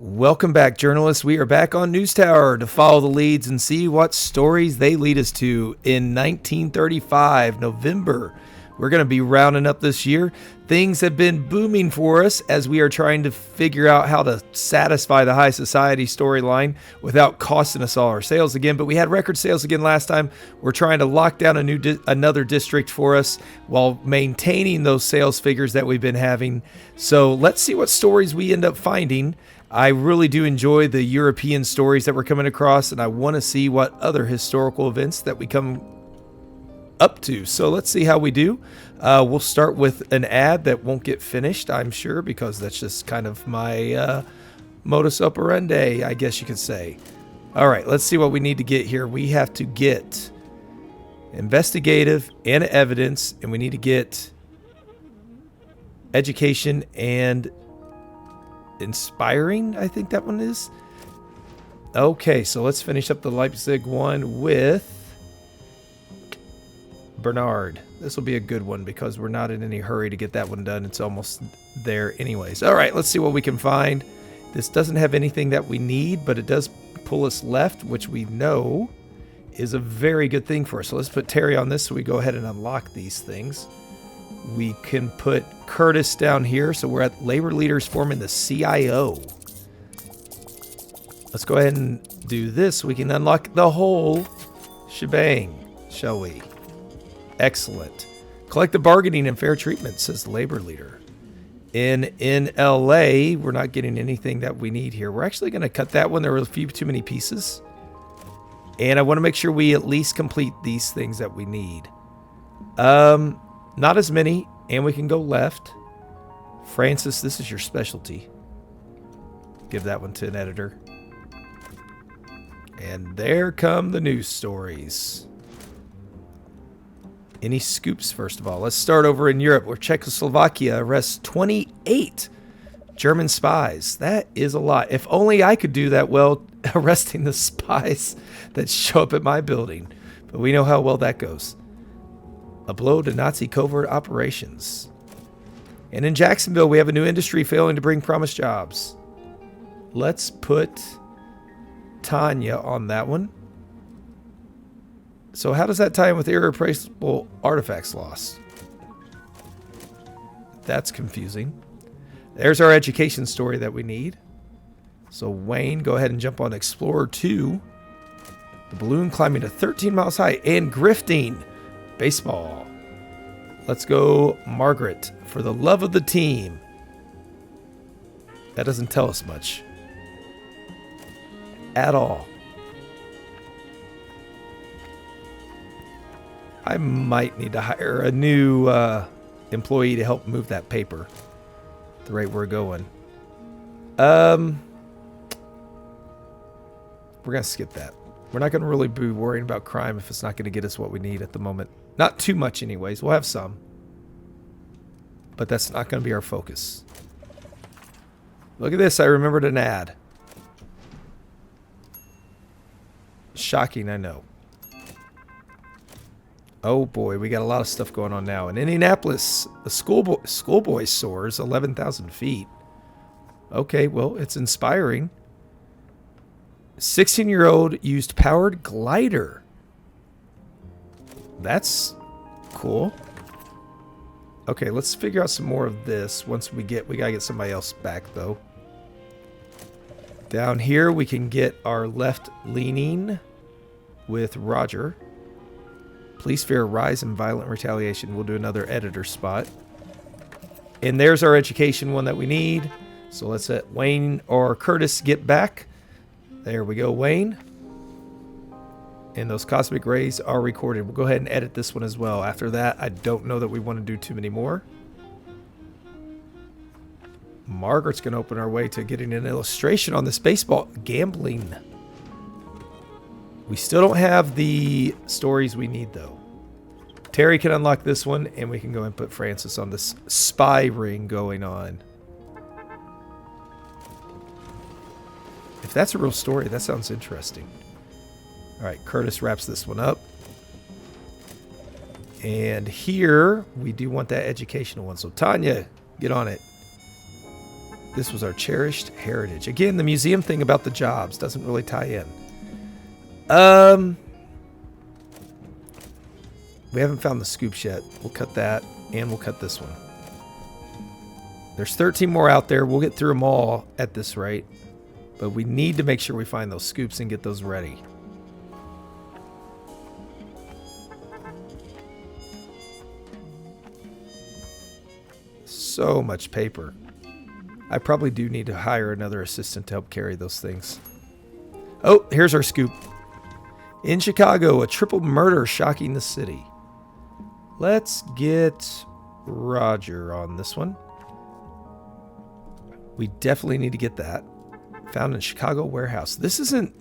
Welcome back, journalists. We are back on News Tower to follow the leads and see what stories they lead us to in 1935, November. We're going to be rounding up this year. Things have been booming for us as we are trying to figure out how to satisfy the high society storyline without costing us all our sales again. But we had record sales again last time. We're trying to lock down another district for us while maintaining those sales figures that we've been having. So let's see what stories we end up finding. I really do enjoy the European stories that we're coming across, and I want to see what other historical events that we come up to. So let's see how we do. We'll start with an ad that won't get finished, I'm sure, because that's just kind of my modus operandi, I guess you could say. All right, let's see what we need to get here. We have to get investigative and evidence, and we need to get education and inspiring, I think that one is. Okay, so let's finish up the Leipzig one with Bernard. This will be a good one because we're not in any hurry to get that one done. It's almost there anyways. All right, let's see what we can find. This doesn't have anything that we need, but it does pull us left, which we know is a very good thing for us. So let's put Terry on this so we go ahead and unlock these things. We can put Curtis down here. So we're at labor leaders forming the CIO. Let's go ahead and do this. We can unlock the whole shebang, shall we? Excellent. Collective bargaining and fair treatment, says labor leader. In LA, we're not getting anything that we need here. We're actually going to cut that one. There were a few too many pieces. And I want to make sure we at least complete these things that we need. Not as many, and we can go left. Francis, this is your specialty. Give that one to an editor. And there come the news stories. Any scoops, first of all? Let's start over in Europe, where Czechoslovakia arrests 28 German spies. That is a lot. If only I could do that well, arresting the spies that show up at my building. But we know how well that goes. A blow to Nazi covert operations. And in Jacksonville, we have a new industry failing to bring promised jobs. Let's put Tanya on that one. So how does that tie in with irreplaceable artifacts lost? That's confusing. There's our education story that we need. So Wayne, go ahead and jump on Explorer 2. The balloon climbing to 13 miles high and grifting. Baseball. Let's go Margaret for the love of the team. That doesn't tell us much at all. I might need to hire a new employee to help move that paper at the rate we're going. We're going to skip that. We're not going to really be worrying about crime if it's not going to get us what we need at the moment. Not too much anyways. We'll have some. But that's not going to be our focus. Look at this. I remembered an ad. Shocking, I know. Oh boy, we got a lot of stuff going on now. In Indianapolis, the schoolboy soars 11,000 feet. Okay, well, it's inspiring. 16-year-old used powered glider. That's cool. Okay, let's figure out some more of this. Once we gotta get somebody else back though. Down here we can get our left leaning with Roger. Police fear rise in violent retaliation. We'll do another editor spot. And there's our education one that we need. So let's let Wayne or Curtis get back. There we go, Wayne. And those cosmic rays are recorded. We'll go ahead and edit this one as well. After that, I don't know that we want to do too many more. Margaret's going to open our way to getting an illustration on this baseball gambling. We still don't have the stories we need, though. Terry can unlock this one, and we can go and put Francis on this spy ring going on. If that's a real story, that sounds interesting. All right, Curtis wraps this one up. And here, we do want that educational one. So, Tanya, get on it. This was our cherished heritage. Again, the museum thing about the jobs doesn't really tie in. We haven't found the scoops yet. We'll cut that, and we'll cut this one. There's 13 more out there. We'll get through them all at this rate. But we need to make sure we find those scoops and get those ready. So much paper. I probably do need to hire another assistant to help carry those things. Oh, here's our scoop. In Chicago, a triple murder shocking the city. Let's get Roger on this one. We definitely need to get that. Found in Chicago warehouse. This isn't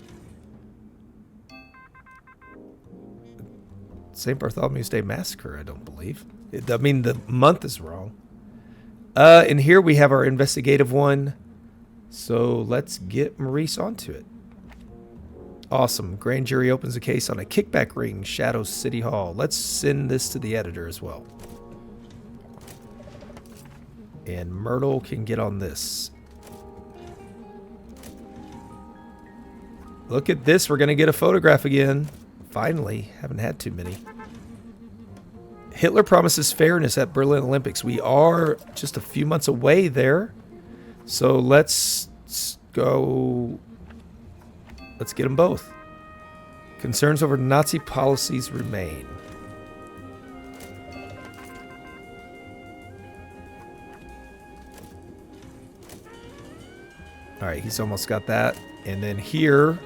St. Bartholomew's Day Massacre, I don't believe. I mean, the month is wrong. And here we have our investigative one. So let's get Maurice onto it. Awesome. Grand jury opens a case on a kickback ring, Shadow City Hall. Let's send this to the editor as well. And Myrtle can get on this. Look at this. We're going to get a photograph again. Finally. Haven't had too many. Hitler promises fairness at Berlin Olympics. We are just a few months away there. So let's go. Let's get them both. Concerns over Nazi policies remain. All right, he's almost got that. And then here,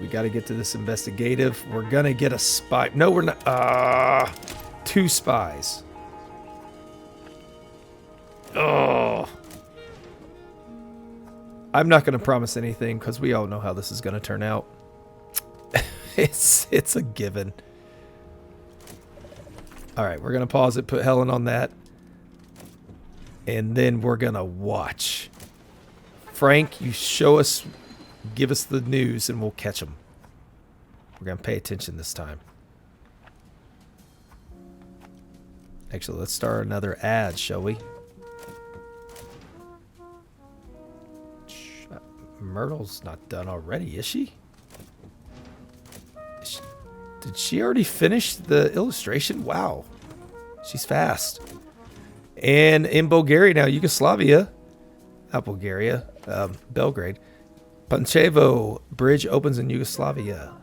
we got to get to this investigative. We're going to get a spy. No, we're not. 2 spies. Oh. I'm not going to promise anything because we all know how this is going to turn out. It's a given. All right, we're going to pause it, put Helen on that. And then we're going to watch. Frank, you show us, give us the news, and we'll catch them. We're going to pay attention this time. Actually, let's start another ad, shall we? Myrtle's not done already, is she? Did she already finish the illustration? Wow. She's fast. And in Bulgaria now, Yugoslavia. Not Bulgaria. Belgrade. Pančevo Bridge opens in Yugoslavia.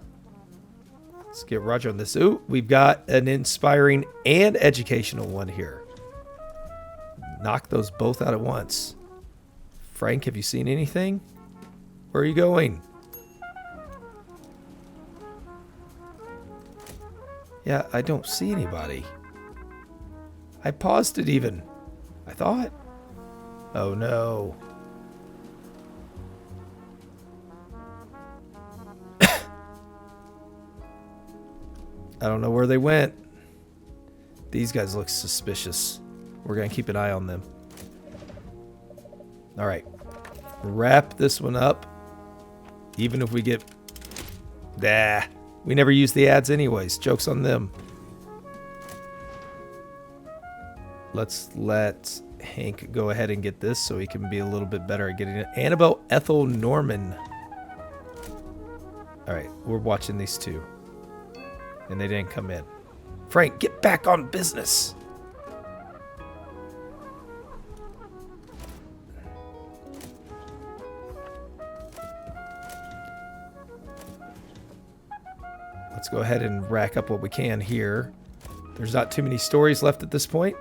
Let's get Roger on this. Ooh, we've got an inspiring and educational one here. Knock those both out at once. Frank, have you seen anything? Where are you going? Yeah, I don't see anybody. I paused it even. I thought. Oh no. I don't know where they went. These guys look suspicious. We're going to keep an eye on them. All right. Wrap this one up. Even if we get... we never use the ads anyways. Joke's on them. Let's let Hank go ahead and get this so he can be a little bit better at getting it. Annabelle Ethel Norman. All right. We're watching these two. And they didn't come in. Frank, get back on business. Let's go ahead and rack up what we can here. There's not too many stories left at this point.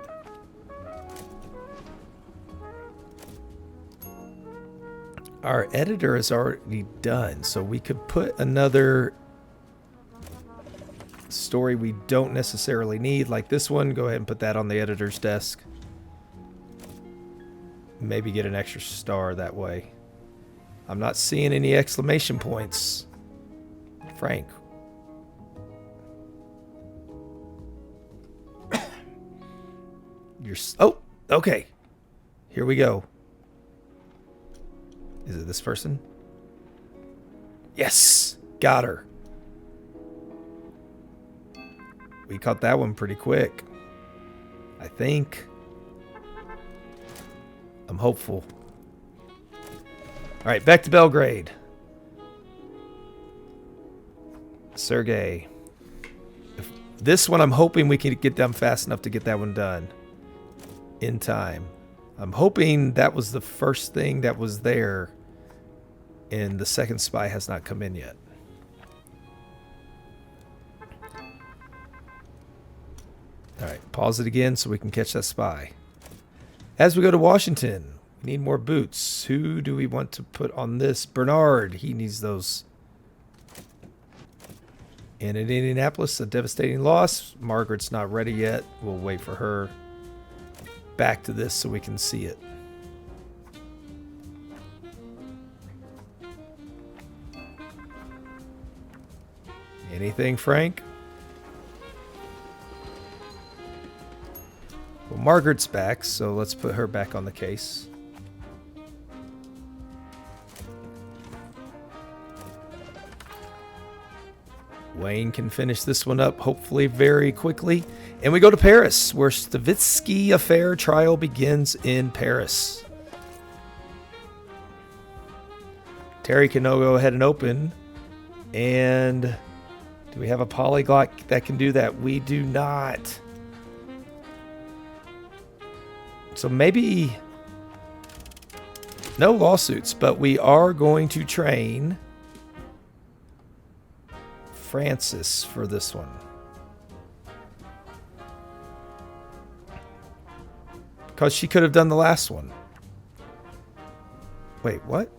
Our editor is already done, so we could put another story we don't necessarily need, like this one. Go ahead and put that on the editor's desk. Maybe get an extra star that way. I'm not seeing any exclamation points. Frank. Oh, okay. Here we go. Is it this person? Yes! Got her. We caught that one pretty quick. I think. I'm hopeful. All right, back to Belgrade. Sergey. This one, I'm hoping we can get done fast enough to get that one done in time. I'm hoping that was the first thing that was there, and the second spy has not come in yet. All right, pause it again so we can catch that spy. As we go to Washington, we need more boots. Who do we want to put on this? Bernard, he needs those. And in Indianapolis, a devastating loss. Margaret's not ready yet. We'll wait for her. Back to this so we can see it. Anything, Frank? Well, Margaret's back, so let's put her back on the case. Wayne can finish this one up, hopefully very quickly. And we go to Paris, where Stavitsky affair trial begins in Paris. Terry can now go ahead and open. And do we have a polyglot that can do that? We do not. So maybe no lawsuits, but we are going to train Francis for this one. Because she could have done the last one. Wait, what?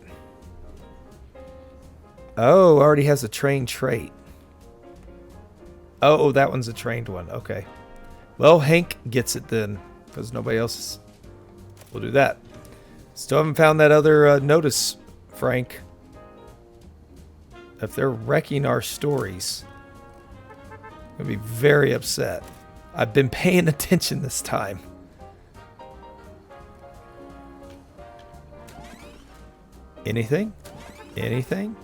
Oh, already has a trained trait. Oh, that one's a trained one. Okay. Well, Hank gets it then, because nobody else will do that. Still haven't found that other notice, Frank. If they're wrecking our stories, I'm going to be very upset. I've been paying attention this time. Anything? Anything?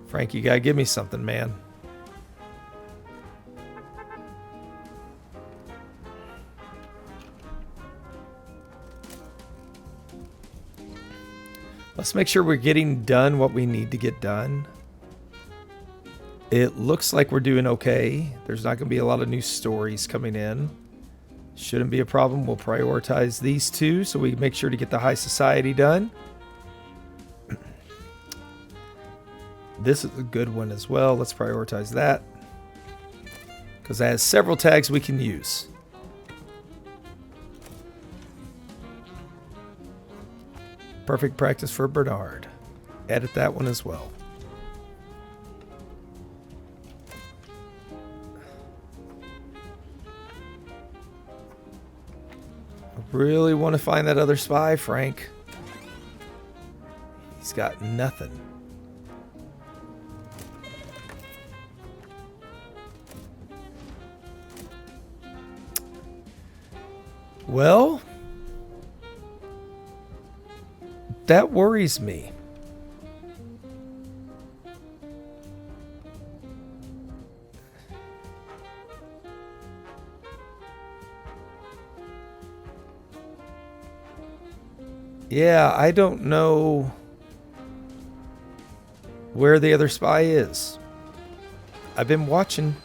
Frank, you got to give me something, man. Let's make sure we're getting done what we need to get done. It looks like we're doing okay. There's not going to be a lot of new stories coming in. Shouldn't be a problem. We'll prioritize these two so we make sure to get the high society done. This is a good one as well. Let's prioritize that, because it has several tags we can use. Perfect practice for Bernard. Edit that one as well. I really want to find that other spy, Frank. He's got nothing. Well, that worries me. Yeah, I don't know where the other spy is. I've been watching.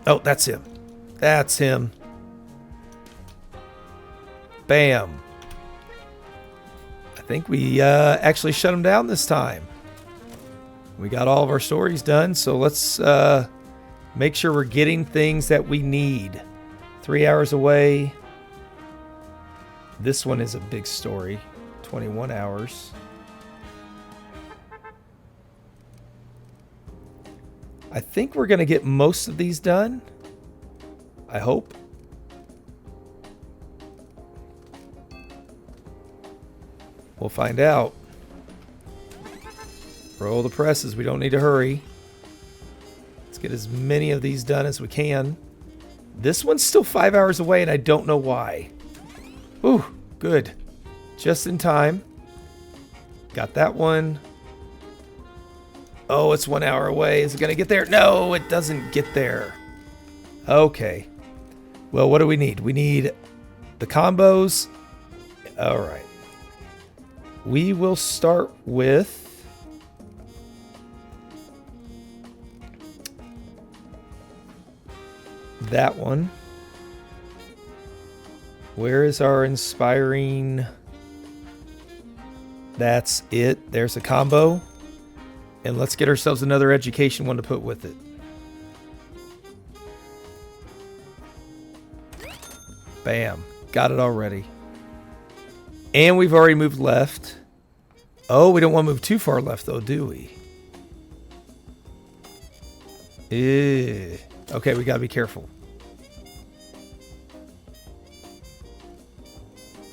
Oh, that's him. That's him. Bam. I think we actually shut him down this time. We got all of our stories done, so let's make sure we're getting things that we need. 3 hours away. This one is a big story. 21 hours. I think we're going to get most of these done. I hope. We'll find out. Roll the presses. We don't need to hurry. Let's get as many of these done as we can. This one's still 5 hours away, and I don't know why. Ooh, good. Just in time. Got that one. Oh, it's 1 hour away. Is it going to get there? No, it doesn't get there. Okay. Well, what do we need? We need The combos. All right. We will start with that one. Where is our inspiring? That's it. There's a combo. And let's get ourselves another education one to put with it. Bam. Got it already. And we've already moved left. Oh, we don't want to move too far left, though, do we? Okay, we got to be careful.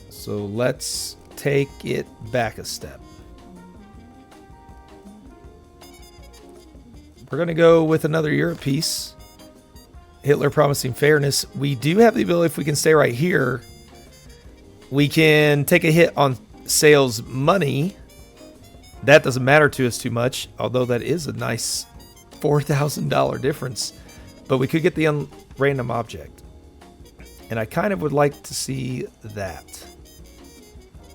So let's take it back a step. We're going to go with another Europe piece. Hitler promising fairness. We do have the ability, if we can stay right here, we can take a hit on sales money. That doesn't matter to us too much, although that is a nice $4,000 difference. But we could get the random object. And I kind of would like to see that.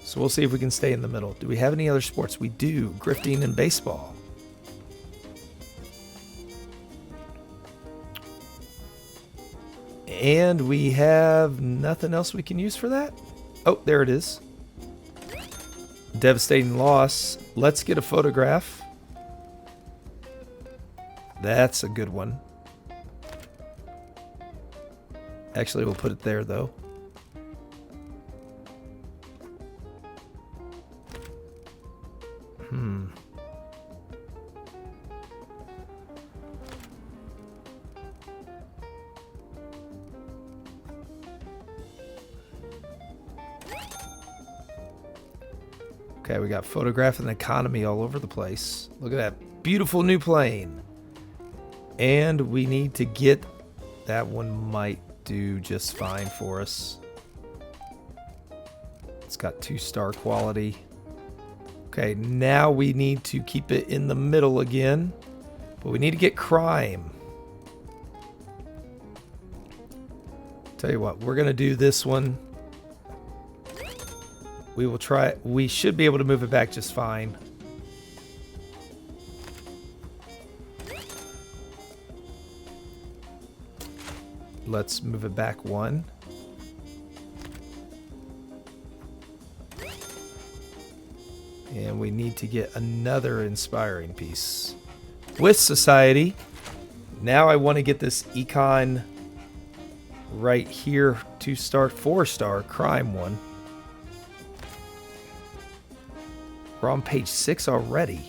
So we'll see if we can stay in the middle. Do we have any other sports? We do. Grifting and baseball. And we have nothing else we can use for that? Oh, there it is. Devastating loss. Let's get a photograph. That's a good one. Actually, we'll put it there, though. Okay, we got photograph and economy all over the place. Look at that beautiful new plane. And we need to get... That one might do just fine for us. It's got 2-star quality. Okay, now we need to keep it in the middle again. But we need to get crime. Tell you what, we're going to do this one. We will try. We should be able to move it back just fine. Let's move it back one. And we need to get another inspiring piece. With society. Now I want to get this econ right here. 2-star, 4-star crime one. We're on page 6 already.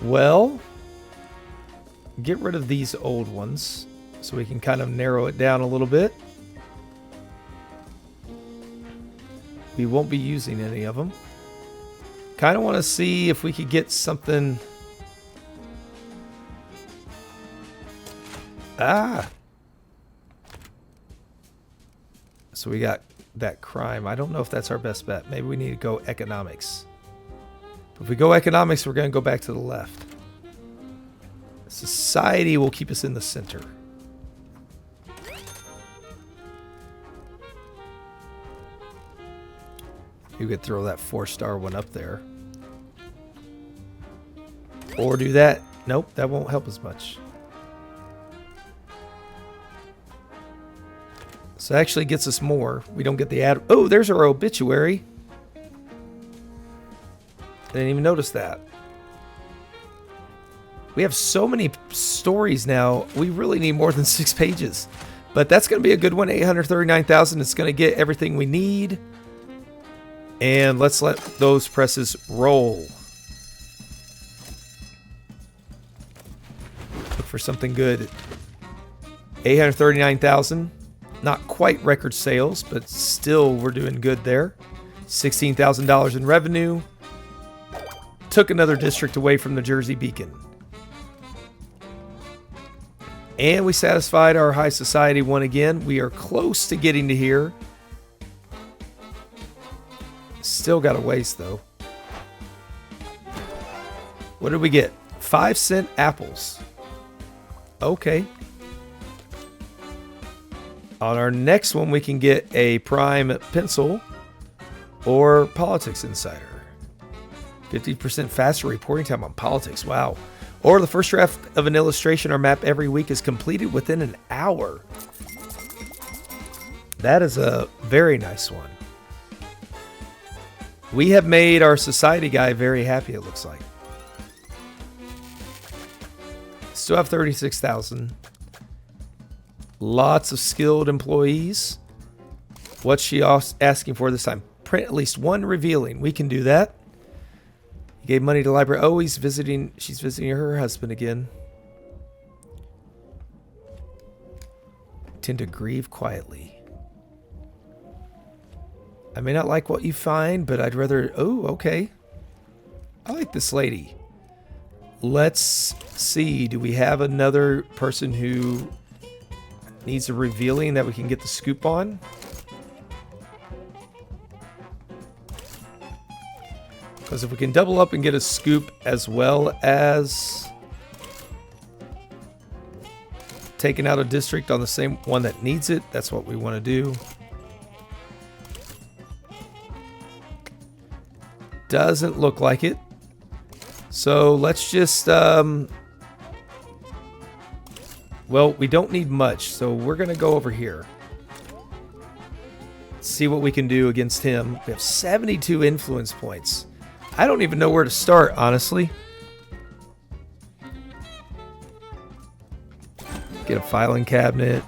Well, get rid of these old ones so we can kind of narrow it down a little bit. We won't be using any of them. Kind of want to see if we could get something... So we got that crime. I don't know if that's our best bet. Maybe we need to go economics. If we go economics, we're going to go back to the left. Society will keep us in the center. You could throw that 4-star one up there. Or do that. Nope, that won't help as much. So it actually gets us more. We don't get the ad. Oh, there's our obituary. Didn't even notice that. We have so many stories now. We really need more than 6 pages. But that's going to be a good one. 839,000. It's going to get everything we need. And let's let those presses roll. Look for something good. 839,000. Not quite record sales, but still we're doing good there. $16,000 in revenue. Took another district away from the Jersey Beacon. And we satisfied our high society one again. We are close to getting to here. Still got a ways though. What did we get? 5-cent apples. Okay. On our next one, we can get a prime pencil or Politics Insider. 50% faster reporting time on politics. Wow. Or the first draft of an illustration or map every week is completed within an hour. That is a very nice one. We have made our society guy very happy, it looks like. Still have 36,000. Lots of skilled employees. What's she asking for this time? Print at least one revealing. We can do that. Gave money to library. Oh, she's visiting her husband again. Tend to grieve quietly. I may not like what you find, but I'd rather... Oh, okay. I like this lady. Let's see. Do we have another person who needs a revealing that we can get the scoop on? Because if we can double up and get a scoop as well as taking out a district on the same one that needs it, that's what we want to do. Doesn't look like it. So let's just, well, we don't need much, so we're going to go over here. See what we can do against him. We have 72 influence points. I don't even know where to start, honestly. Get a filing cabinet.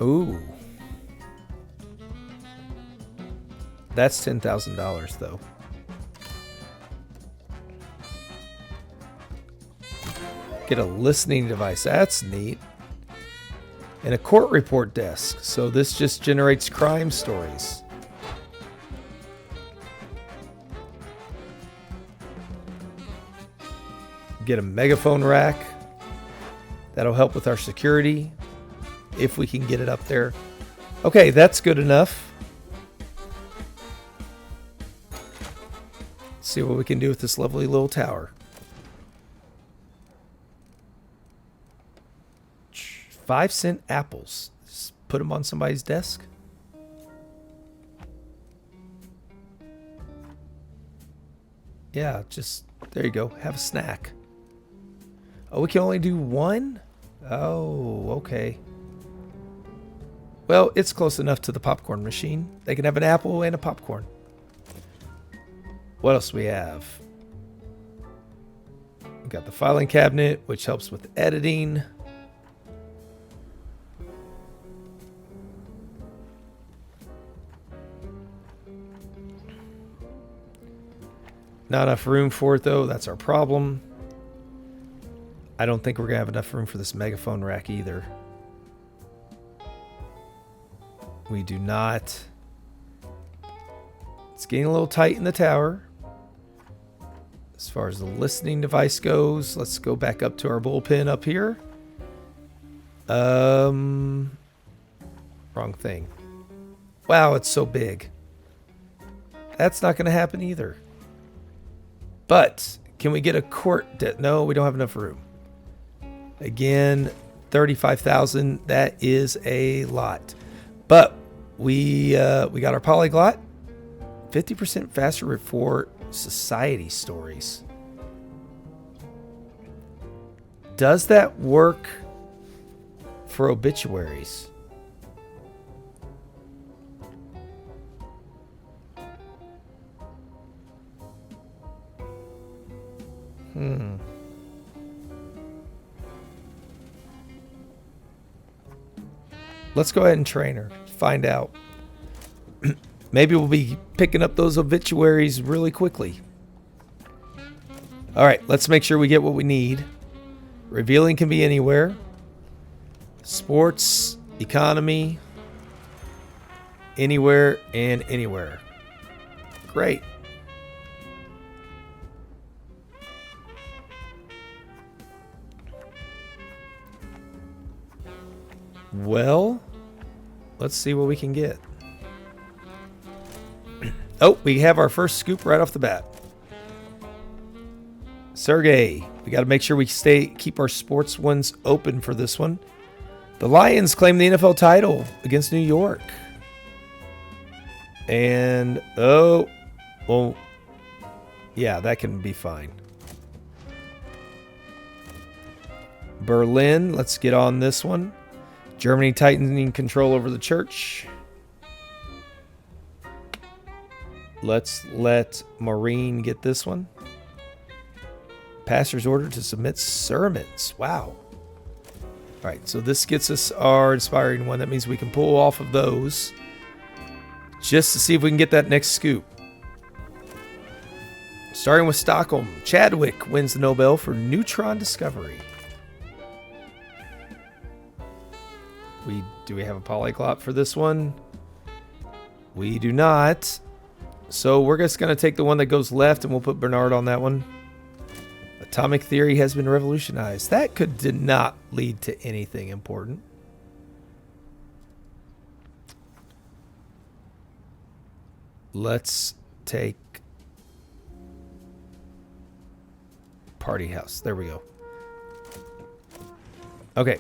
Ooh. That's $10,000 though. Get a listening device. That's neat. And a court report desk. So this just generates crime stories. Get a megaphone rack. That'll help with our security if we can get it up there. Okay, that's good enough. Let's see what we can do with this lovely little tower. 5-cent apples. Just put them on somebody's desk. Yeah, just there you go. Have a snack. Oh, we can only do one? Oh, okay. Well, it's close enough to the popcorn machine. They can have an apple and a popcorn. What else do we have? We got the filing cabinet, which helps with editing. Not enough room for it, though. That's our problem. I don't think we're going to have enough room for this megaphone rack either. We do not. It's getting a little tight in the tower. As far as the listening device goes, let's go back up to our bullpen up here. Wrong thing. Wow, it's so big. That's not going to happen either. But can we get a court? No, we don't have enough room. Again, 35,000. That is a lot. But we got our polyglot. 50% faster for society stories. Does that work for obituaries? Let's go ahead and train her. Find out. Maybe we'll be picking up those obituaries really quickly. All right, let's make sure we get what we need. Revealing can be anywhere. Sports, economy, anywhere and anywhere. Great. Well, Let's see what we can get. Oh, we have our first scoop right off the bat. Sergey, we got to make sure we keep our sports ones open for this one. The Lions claim the NFL title against New York. And, oh, well, yeah, that can be fine. Berlin, let's get on this one. Germany tightening control over the church. Let's let Marine get this one. Pastor's order to submit sermons. Wow. All right, so this gets us our inspiring one. That means we can pull off of those just to see if we can get that next scoop. Starting with Stockholm, Chadwick wins the Nobel for neutron discovery. Do we have a polyglot for this one? We do not. So we're just going to take the one that goes left and we'll put Bernard on that one. Atomic theory has been revolutionized. That did not lead to anything important. Let's take Party House. There we go. Okay.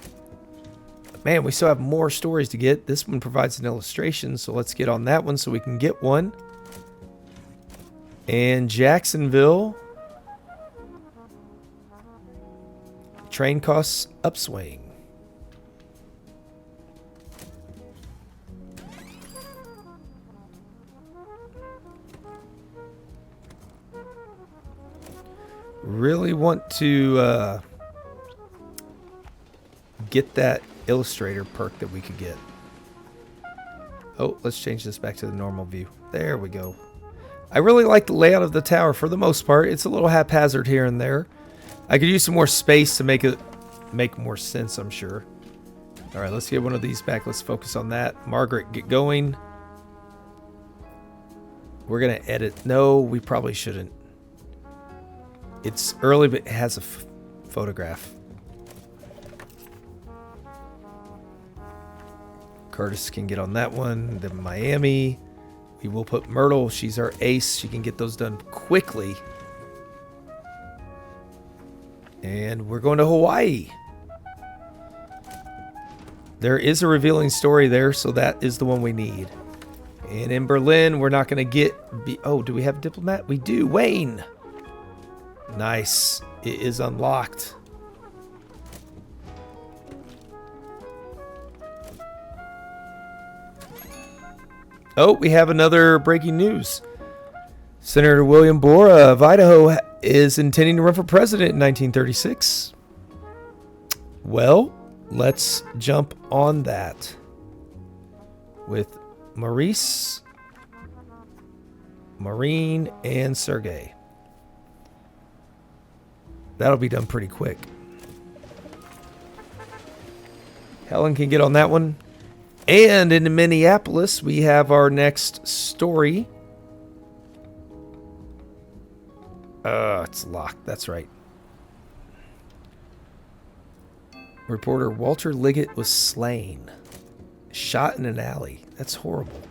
Man, we still have more stories to get. This one provides an illustration, so let's get on that one so we can get one. And Jacksonville. Train costs upswing. Really want to get that illustrator perk that we could get. Oh, let's change this back to the normal view. There we go. I really like the layout of the tower for the most part. It's a little haphazard here and there. I could use some more space to make it make more sense, I'm sure. All right, let's get one of these back. Let's focus on that. Margaret, get going. We're going to edit. No, we probably shouldn't. It's early, but it has a photograph. Curtis can get on that one. Then Miami. We will put Myrtle. She's our ace. She can get those done quickly. And we're going to Hawaii. There is a revealing story there, so that is the one we need. And in Berlin, we're not going to get... Oh, do we have a diplomat? We do. Wayne. Nice. It is unlocked. Oh, we have another breaking news. Senator William Borah of Idaho is intending to run for president in 1936. Well, let's jump on that with Maurice, Maureen, and Sergey. That'll be done pretty quick. Helen can get on that one. And in Minneapolis, we have our next story. It's locked. That's right. Reporter Walter Liggett was slain. Shot in an alley. That's horrible.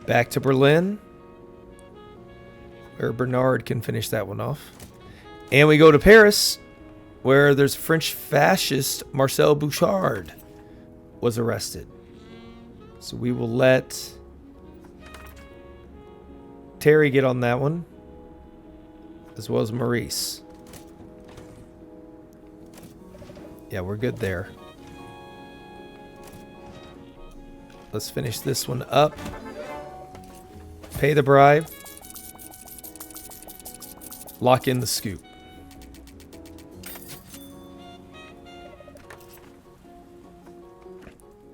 Back to Berlin, where Bernard can finish that one off. And we go to Paris, where there's French fascist Marcel Bouchard was arrested. So we will let Terry get on that one, as well as Maurice. Yeah, we're good there. Let's finish this one up. Pay the bribe. Lock in the scoop.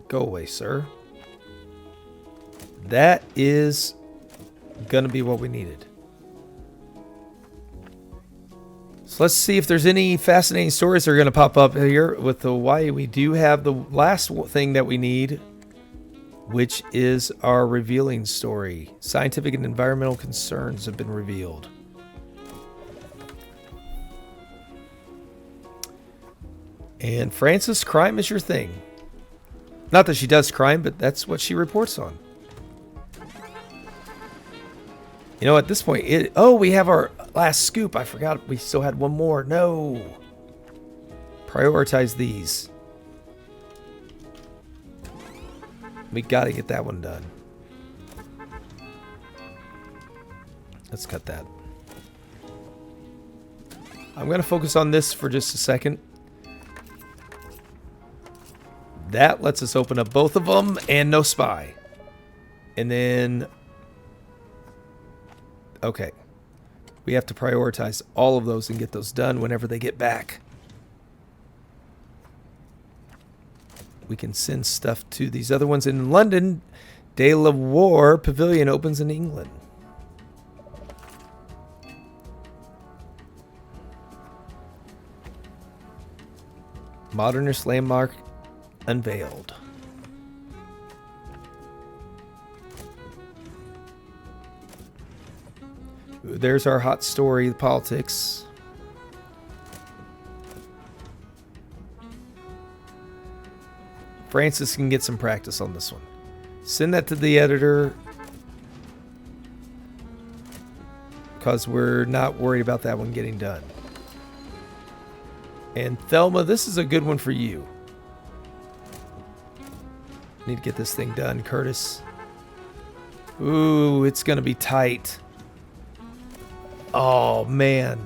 Go away, sir. That is gonna be what we needed. So let's see if there's any fascinating stories that are gonna pop up here with Hawaii. We do have the last thing that we need, which is our revealing story. Scientific and environmental concerns have been revealed. And Francis, crime is your thing. Not that she does crime, but that's what she reports on. You know, at this point, we have our last scoop. I forgot we still had one more. No. Prioritize these. We got to get that one done. Let's cut that. I'm going to focus on this for just a second. That lets us open up both of them and no spy. And then... Okay. We have to prioritize all of those and get those done whenever they get back. We can send stuff to these other ones in London. De la War Pavilion opens in England. Modernist landmark unveiled. There's our hot story, the politics. Francis can get some practice on this one. Send that to the editor, because we're not worried about that one getting done. And Thelma, this is a good one for you. Need to get this thing done, Curtis. Ooh, it's going to be tight. Oh, man.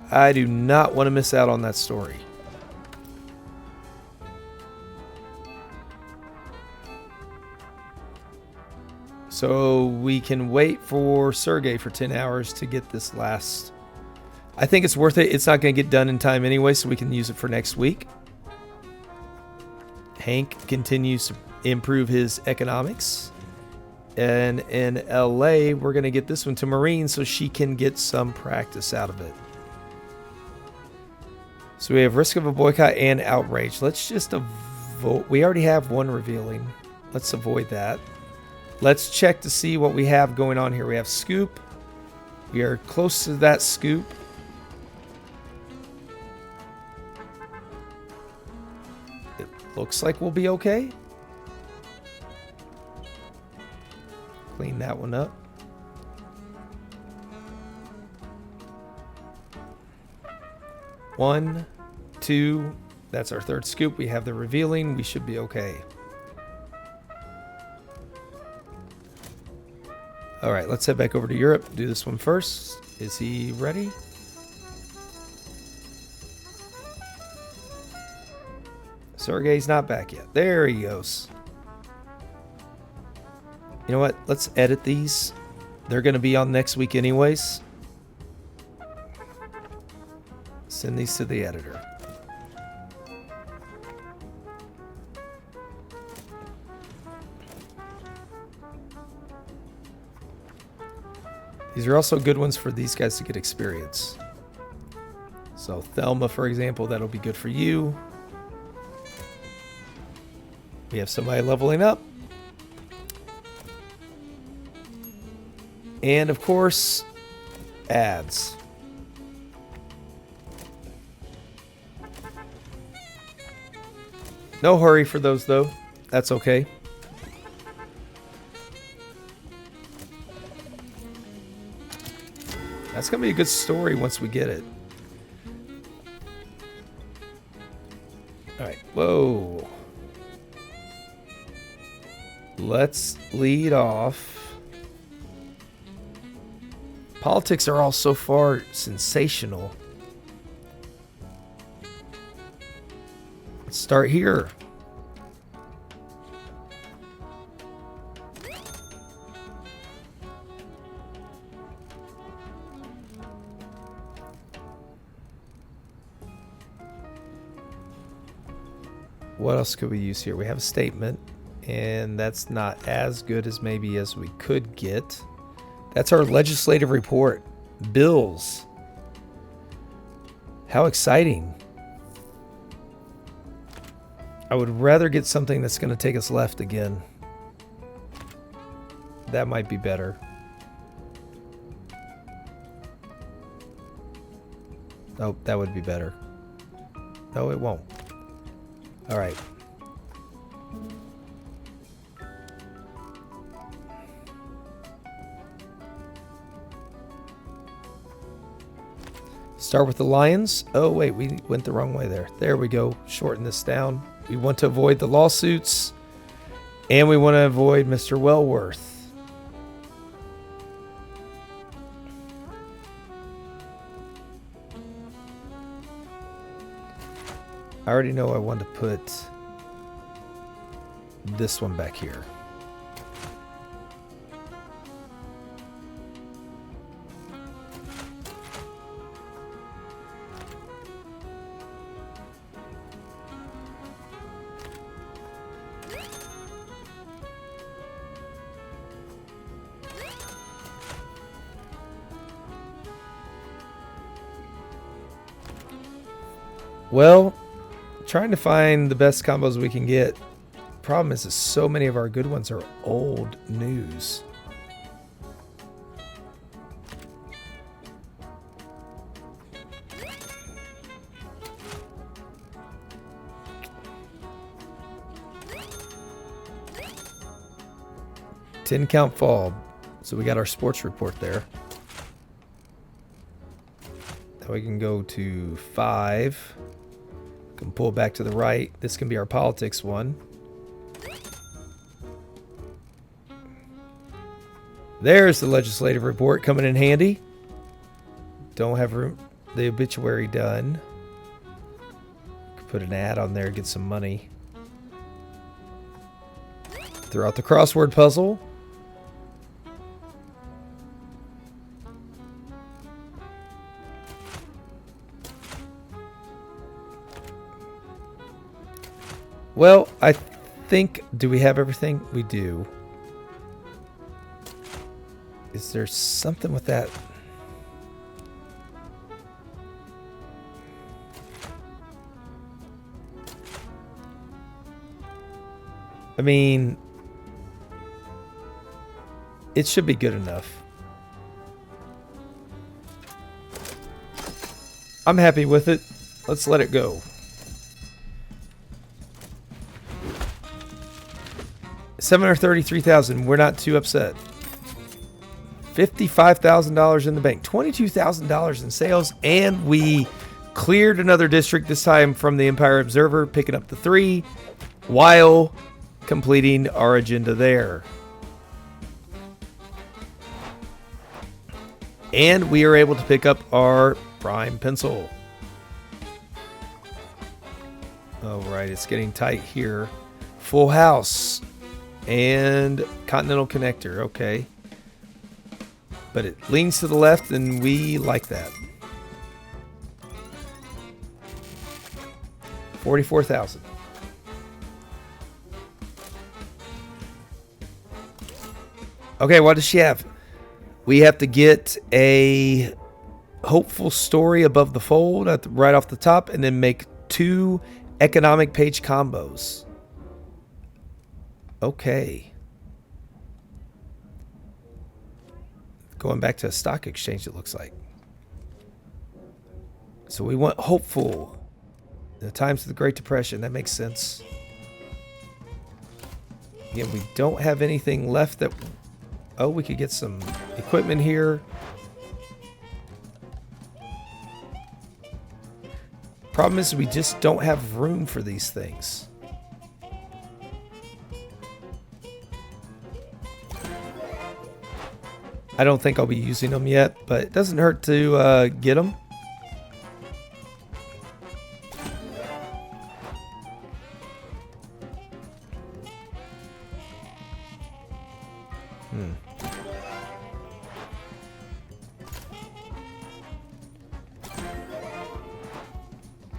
I do not want to miss out on that story. So we can wait for Sergey for 10 hours to get this last. I think it's worth it. It's not going to get done in time anyway, so we can use it for next week. Hank continues to improve his economics. And in LA, we're going to get this one to Maureen so she can get some practice out of it. So we have risk of a boycott and outrage. Let's just avoid. We already have one revealing. Let's avoid that. Let's check to see what we have going on here. We have scoop. We are close to that scoop. It looks like we'll be okay. Clean that one up. One, two. That's our third scoop. We have the revealing. We should be okay. All right, let's head back over to Europe. Do this one first. Is he ready? Sergey's not back yet. There he goes. You know what? Let's edit these. They're going to be on next week anyways. Send these to the editor. These are also good ones for these guys to get experience. So Thelma, for example, that'll be good for you. We have somebody leveling up. And of course, ads. No hurry for those though. That's okay. That's going to be a good story once we get it. All right. Whoa. Let's lead off. Politics are all so far sensational. Let's start here. What else could we use here? We have a statement, and that's not as good as maybe as we could get. That's our legislative report. Bills. How exciting. I would rather get something that's going to take us left again. That might be better. Oh, that would be better. No, it won't. All right. Start with the lions. Oh, wait, we went the wrong way there. There we go. Shorten this down. We want to avoid the lawsuits, and we want to avoid Mr. Wellworth. I already know I want to put this one back here. Well, trying to find the best combos we can get. Problem is so many of our good ones are old news. Ten count fall. So we got our sports report there. Now we can go to 5. Can pull back to the right. This can be our politics one. There's the legislative report coming in handy. Don't have room. The obituary done. Could put an ad on there, get some money. Throw out the crossword puzzle. Well, I think, do we have everything? We do. Is there something with that? I mean, it should be good enough. I'm happy with it. Let's let it go. $733,000. We're not too upset. $55,000 in the bank. $22,000 in sales. And we cleared another district, this time from the Empire Observer, picking up the 3 while completing our agenda there. And we are able to pick up our prime pencil. All right, it's getting tight here. Full house. And Continental Connector, okay. But it leans to the left, and we like that. 44,000. Okay, what does she have? We have to get a hopeful story above the fold right off the top, and then make 2 economic page combos. Okay. Going back to a stock exchange, it looks like. So we want hopeful. In the times of the Great Depression, that makes sense. Again, we don't have anything left that... Oh, we could get some equipment here. Problem is we just don't have room for these things. I don't think I'll be using them yet, but it doesn't hurt to get them.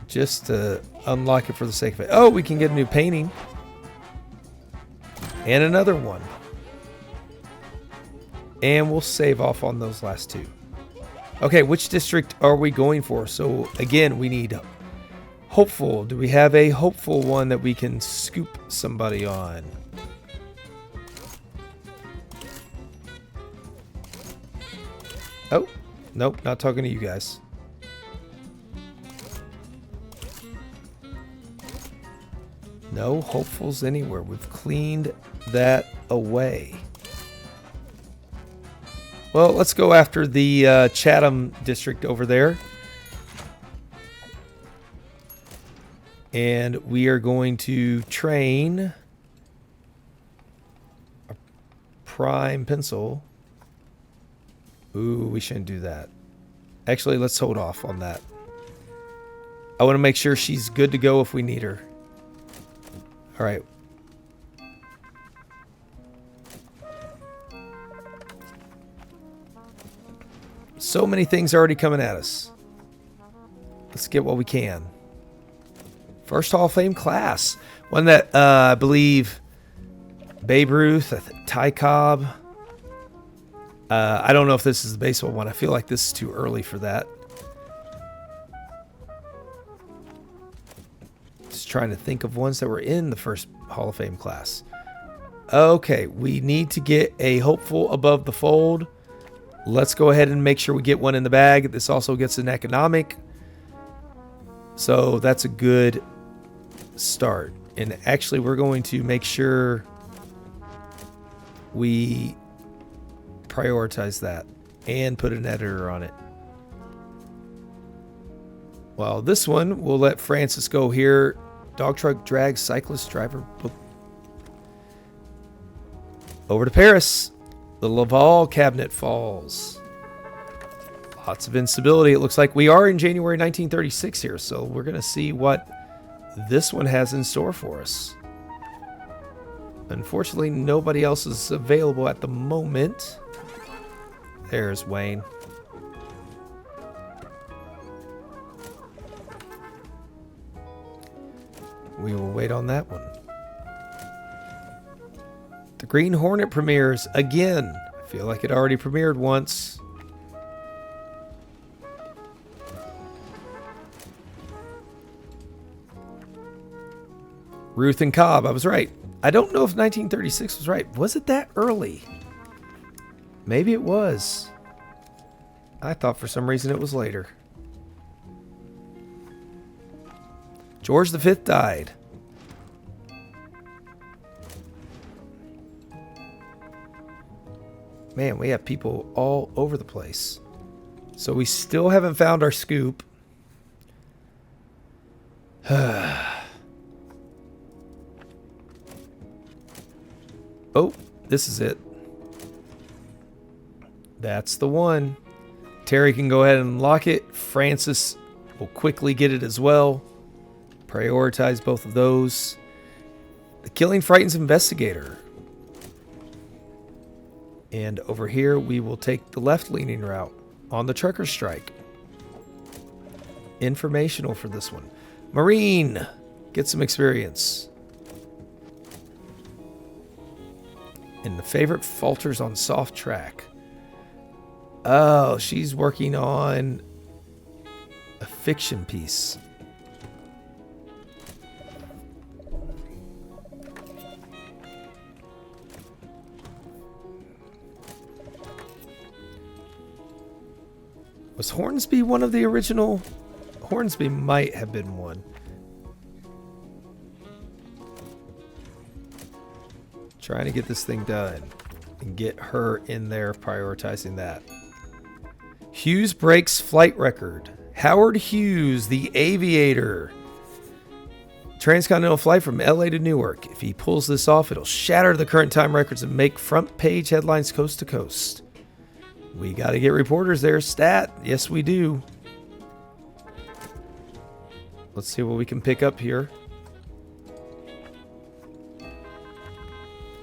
Just to unlock it for the sake of it. Oh, we can get a new painting. And another one. And we'll save off on those last 2. Okay, which district are we going for? So, again, we need hopeful. Do we have a hopeful one that we can scoop somebody on? Oh, nope, not talking to you guys. No hopefuls anywhere. We've cleaned that away. Well, let's go after the Chatham district over there. And we are going to train a prime pencil. Ooh, we shouldn't do that. Actually, let's hold off on that. I want to make sure she's good to go if we need her. All right. So many things already coming at us. Let's get what we can. First Hall of Fame class. One that I believe Babe Ruth, Ty Cobb. I don't know if this is the baseball one. I feel like this is too early for that. Just trying to think of ones that were in the first Hall of Fame class. Okay, we need to get a hopeful above the fold. Let's go ahead and make sure we get one in the bag. This also gets an economic. So that's a good start. And actually, we're going to make sure we prioritize that and put an editor on it. Well, this one, we'll let Francis go here. Dog truck drag cyclist driver book. Over to Paris. The Laval cabinet falls. Lots of instability. It looks like we are in January 1936 here, so we're going to see what this one has in store for us. Unfortunately, nobody else is available at the moment. There's Wayne. We will wait on that one. The Green Hornet premieres again. I feel like it already premiered once. Ruth and Cobb, I was right. I don't know if 1936 was right. Was it that early? Maybe it was. I thought for some reason it was later. George V died. Man, we have people all over the place. So we still haven't found our scoop. Oh, this is it. That's the one. Terry can go ahead and unlock it. Francis will quickly get it as well. Prioritize both of those. The Killing Frightens Investigator. And over here, we will take the left-leaning route on the trucker strike. Informational for this one. Marine. Get some experience. And the favorite falters on soft track. Oh, she's working on a fiction piece. Was Hornsby one of the original? Hornsby might have been one. Trying to get this thing done and get her in there, prioritizing that. Hughes breaks flight record. Howard Hughes, the aviator. Transcontinental flight from LA to Newark. If he pulls this off, it'll shatter the current time records and make front page headlines coast to coast. We got to get reporters there. Stat. Yes, we do. Let's see what we can pick up here.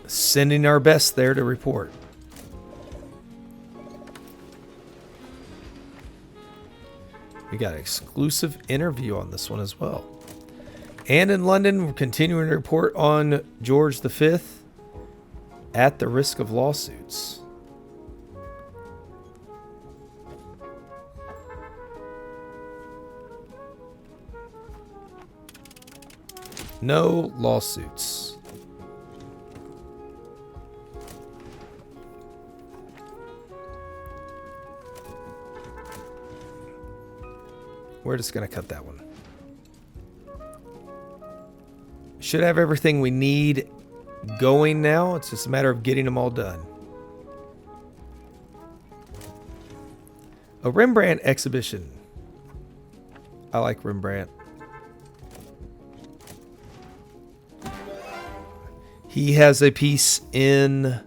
Sending our best there to report. We got an exclusive interview on this one as well. And in London, we're continuing to report on George V at the risk of lawsuits. No lawsuits. We're just going to cut that one. Should have everything we need going now. It's just a matter of getting them all done. A Rembrandt exhibition. I like Rembrandt. He has a piece in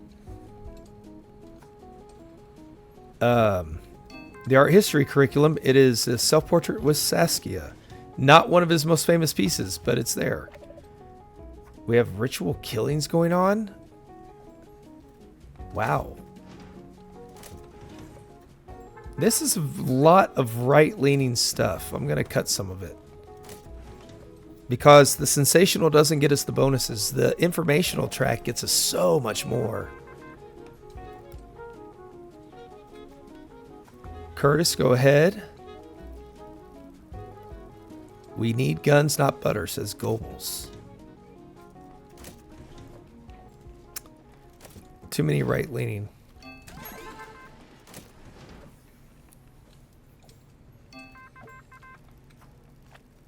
the art history curriculum. It is a self-portrait with Saskia. Not one of his most famous pieces, but it's there. We have ritual killings going on. Wow. This is a lot of right-leaning stuff. I'm going to cut some of it. Because the sensational doesn't get us the bonuses. The informational track gets us so much more. Curtis, go ahead. We need guns, not butter, says Goebbels. Too many right-leaning.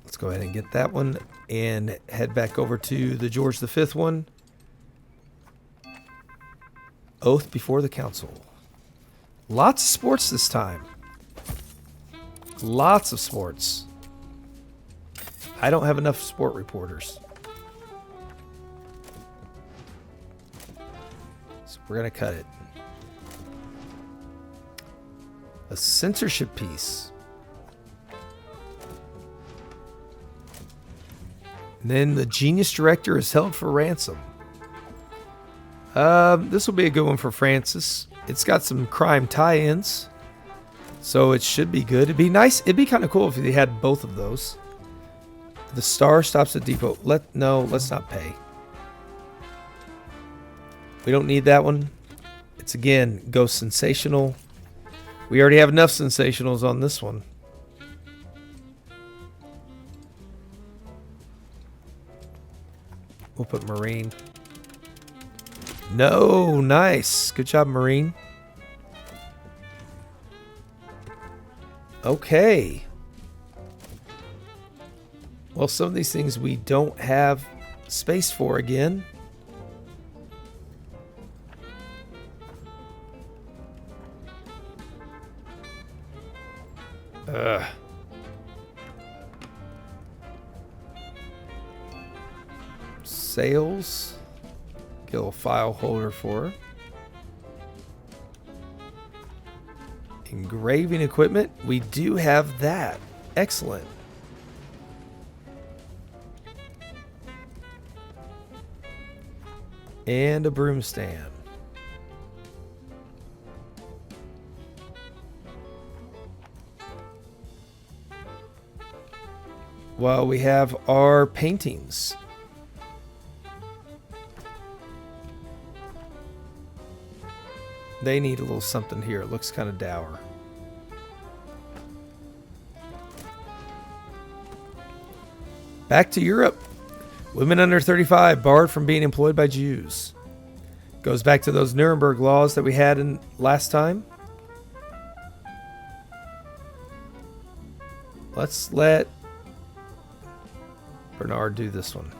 Let's go ahead and get that one and head back over to the George V one. Oath before the council. Lots of sports this time. Lots of sports. I don't have enough sport reporters. So we're going to cut it. A censorship piece. And then the genius director is held for ransom. This will be a good one for Francis. It's got some crime tie-ins, so it should be good. It'd be nice. It'd be kind of cool if they had both of those. The star stops at depot. Let's not pay. We don't need that one. It's again, go sensational. We already have enough sensationals on this one. We'll put Marine. No, nice. Good job, Marine. Okay. Well, some of these things we don't have space for again. Sales. Get a little file holder for her. Engraving equipment. We do have that. Excellent. And a broom stand. Well, we have our paintings. They need a little something here. It looks kind of dour. Back to Europe. Women under 35 barred from being employed by Jews. Goes back to those Nuremberg laws that we had in last time. Let's let Bernard do this one.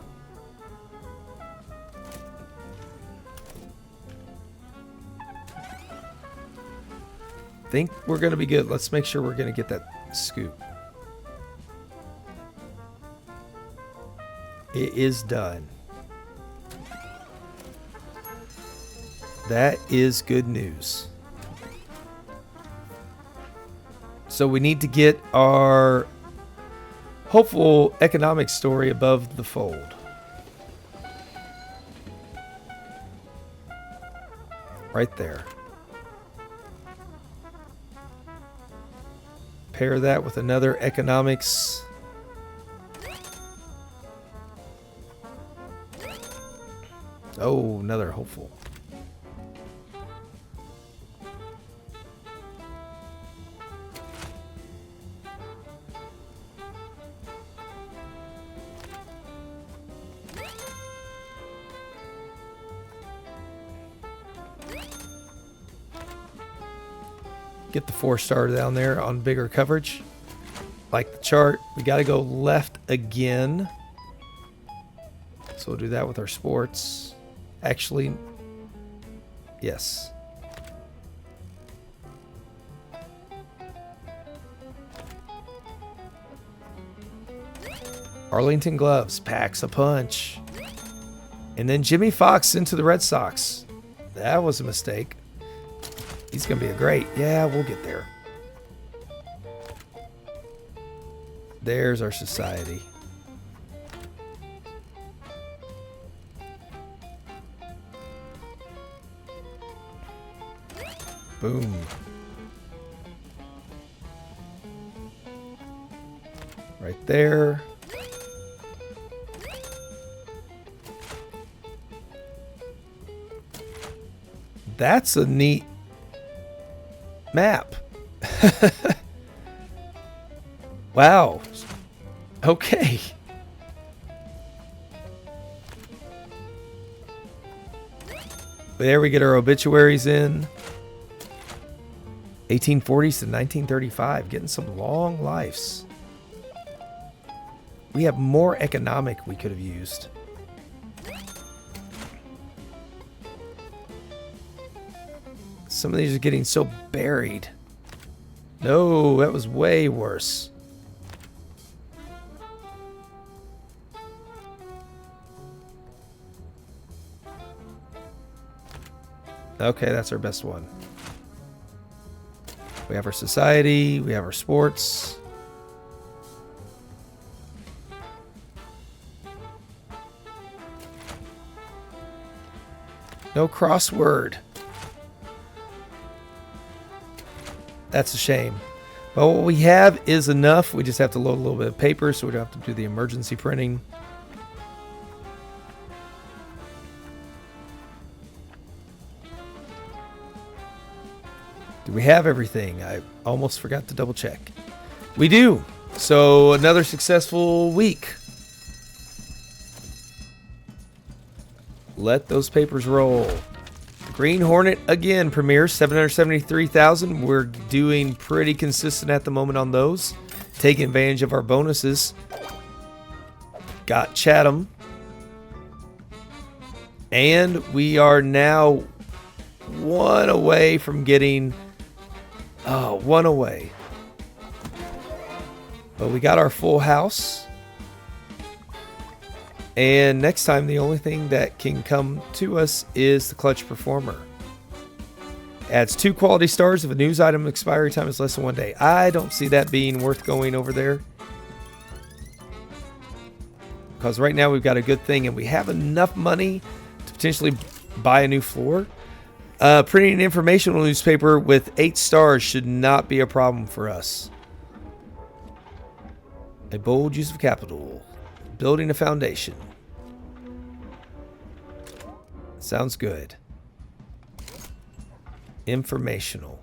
Think we're going to be good. Let's make sure we're going to get that scoop. It is done. That is good news. So we need to get our hopeful economic story above the fold. Right there. Pair that with another economics. Oh, another hopeful. Get the 4-star down there on bigger coverage. Like the chart, we got to go left again. So we'll do that with our sports. Actually, yes. Arlington Gloves packs a punch. And then Jimmy Fox into the Red Sox. That was a mistake. He's going to be a great. Yeah, we'll get there. There's our society. Boom. Right there. That's a neat map. Wow. Okay. There we get our obituaries in. 1840s to 1935. Getting some long lives. We have more economic we could have used. Some of these are getting so buried. No, that was way worse. Okay, that's our best one. We have our society. We have our sports. No crossword. That's a shame. But what we have is enough. We just have to load a little bit of paper so we don't have to do the emergency printing. Do we have everything? I almost forgot to double check. We do. So another successful week. Let those papers roll. The Green Hornet again premieres 773,000. We're doing pretty consistent at the moment on those. Taking advantage of our bonuses. Got Chatham. And we are now one away from getting... Oh, one away. But we got our full house. And next time, the only thing that can come to us is the Clutch Performer. Adds 2 quality stars if a news item expiry time is less than 1 day. I don't see that being worth going over there. Because right now we've got a good thing and we have enough money to potentially buy a new floor. Printing an informational newspaper with 8 stars should not be a problem for us. A bold use of capital. Building a foundation. Sounds good. Informational.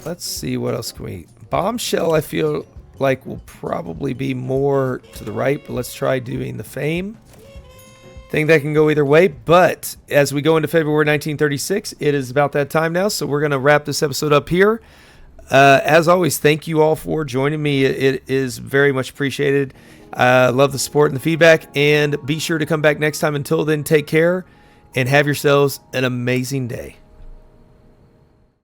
Let's see what else can we... Bombshell, I feel like will probably be more to the right, but let's try doing the Fame. Think that can go either way, but as we go into February 1936, it is about that time now, so we're going to wrap this episode up here. As always, thank you all for joining me. It is very much appreciated. Love the support and the feedback, and be sure to come back next time. Until then, take care and have yourselves an amazing day.